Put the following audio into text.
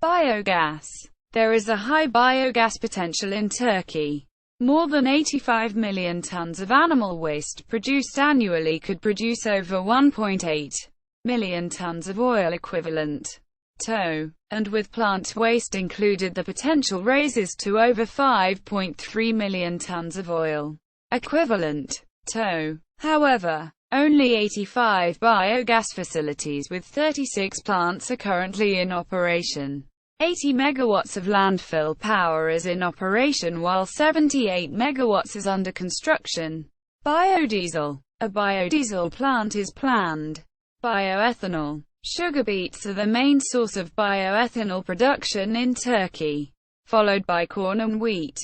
Biogas. There is a high biogas potential in Turkey. More than 85 million tons of animal waste produced annually could produce over 1.8 million tons of oil equivalent tow, and with plant waste included the potential raises to over 5.3 million tons of oil equivalent tow. However, only 85 biogas facilities with 36 plants are currently in operation. 80 megawatts of landfill power is in operation while 78 megawatts is under construction. Biodiesel. A biodiesel plant is planned. Bioethanol. Sugar beets are the main source of bioethanol production in Turkey, followed by corn and wheat.